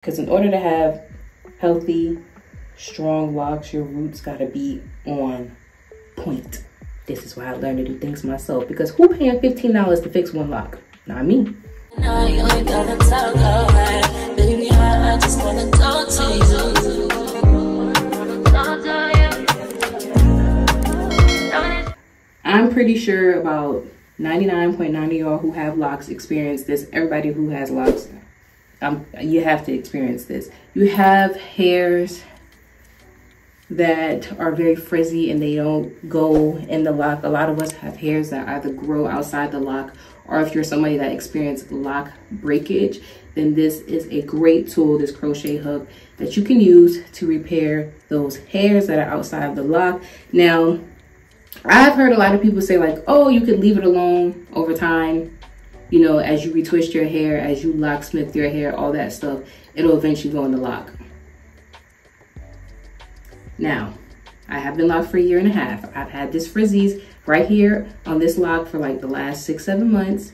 Because in order to have healthy, strong locks, your roots gotta be on point. This is why I learned to do things myself, because who paying $15 to fix one lock? Not me. I'm pretty sure about 99.9 of y'all who have locks experience this. Everybody who has locks, you have to experience this. You have hairs that are very frizzy and they don't go in the lock. A lot of us have hairs that either grow outside the lock, or if you're somebody that experienced lock breakage, then this is a great tool, this crochet hook, that you can use to repair those hairs that are outside of the lock. Now, I've heard a lot of people say like, oh, you could leave it alone over time. You know, as you retwist your hair, as you locksmith your hair, all that stuff, it'll eventually go in the lock. Now, I have been locked for a year and a half. I've had this frizzies right here on this lock for like the last 6-7 months.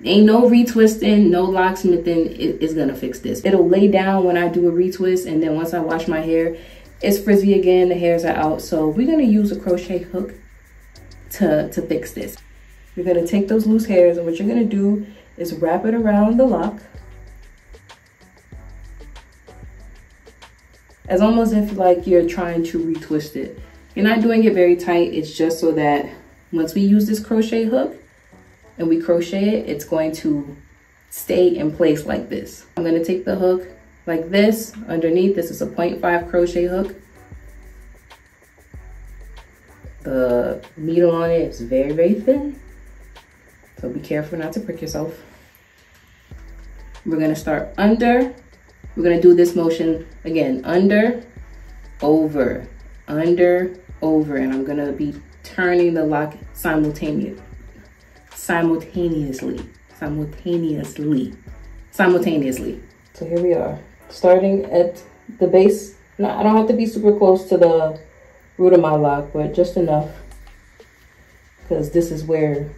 Ain't no retwisting, no locksmithing is gonna fix this. It'll lay down when I do a retwist, and then once I wash my hair, it's frizzy again, the hairs are out. So we're gonna use a crochet hook to fix this. You're gonna take those loose hairs, and what you're gonna do is wrap it around the lock. As almost if like you're trying to retwist it. You're not doing it very tight, it's just so that once we use this crochet hook and we crochet it, it's going to stay in place like this. I'm gonna take the hook like this. Underneath, this is a 0.5 crochet hook. The needle on it is very, very thin. So be careful not to prick yourself. We're gonna start under. We're gonna do this motion again, under, over, under, over, and I'm gonna be turning the lock simultaneously. So here we are, starting at the base. No, I don't have to be super close to the root of my lock, but just enough, because this is where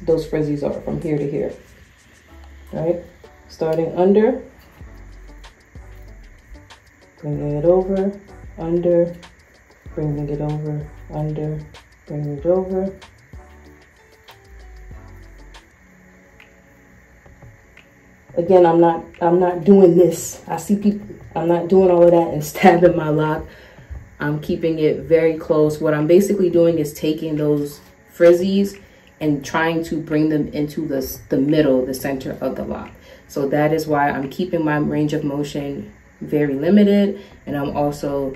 those frizzies are, from here to here. All right, starting under, bringing it over, under, bringing it over, under, bringing it over. Again, I'm not doing this. I see people, I'm not doing all of that and stabbing my lock. I'm keeping it very close. What I'm basically doing is taking those frizzies and trying to bring them into the middle, the center of the lock. So that is why I'm keeping my range of motion very limited, and I'm also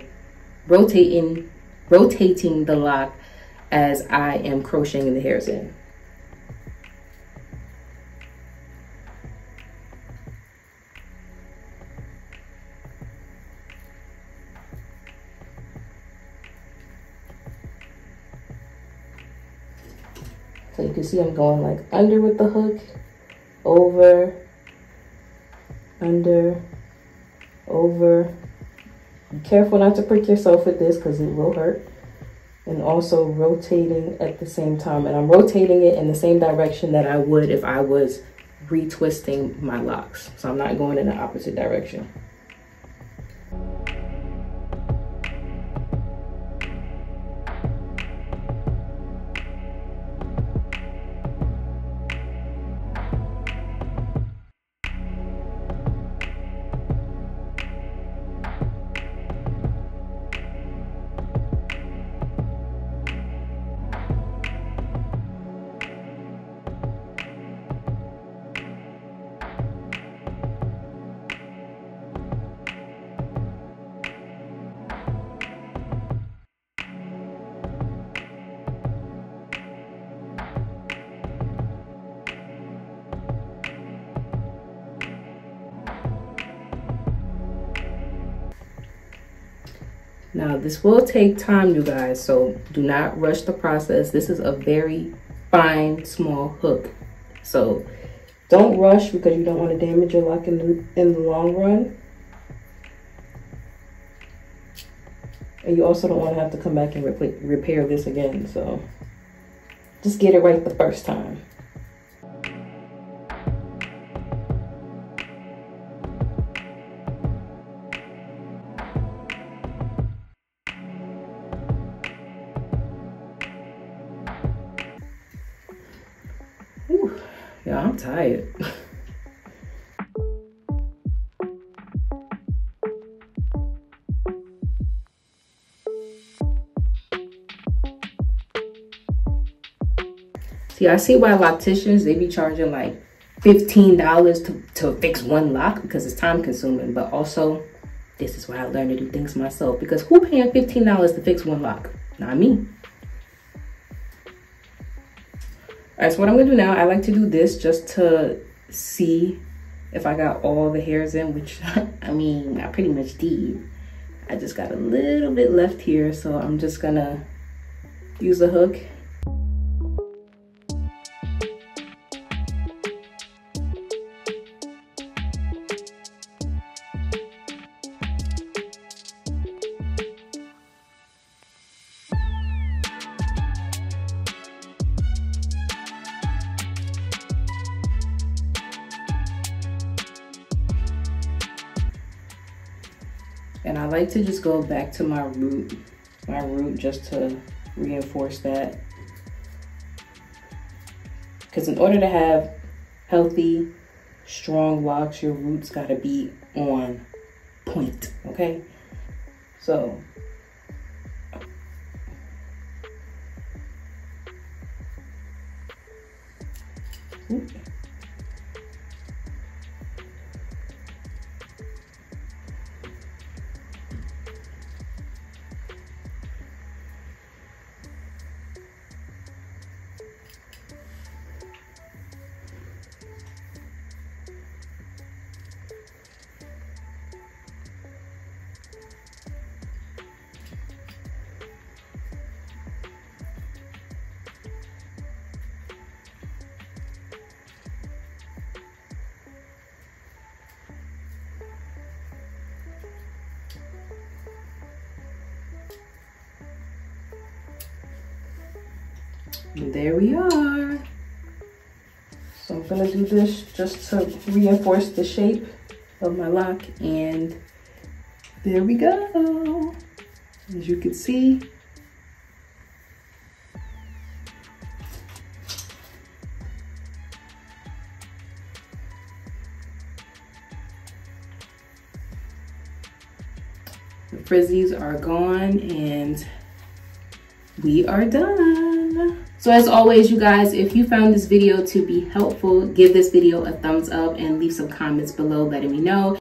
rotating the lock as I am crocheting the hairs in. So you can see I'm going like under with the hook, over, under, over. Be careful not to prick yourself with this because it will hurt. And also rotating at the same time. And I'm rotating it in the same direction that I would if I was retwisting my locks. So I'm not going in the opposite direction. Now this will take time, you guys, so do not rush the process. This is a very fine, small hook. So don't rush because you don't want to damage your lock in the long run. And you also don't want to have to come back and repair this again. So just get it right the first time. I'm tired. See, I see why locticians, they be charging like $15 to fix one lock because it's time consuming. But also, this is why I learned to do things myself, because who paying $15 to fix one lock? Not me. All right, so what I'm gonna do now, I like to do this just to see if I got all the hairs in, which I mean, I pretty much did. I just got a little bit left here, so I'm just gonna use a hook. And I like to just go back to my root just to reinforce that. Because in order to have healthy, strong locks, your roots gotta be on point, okay? So, oops. And there we are. So I'm gonna do this just to reinforce the shape of my lock, and there we go. As you can see, the frizzies are gone and we are done. So as always, you guys, if you found this video to be helpful, give this video a thumbs up and leave some comments below letting me know.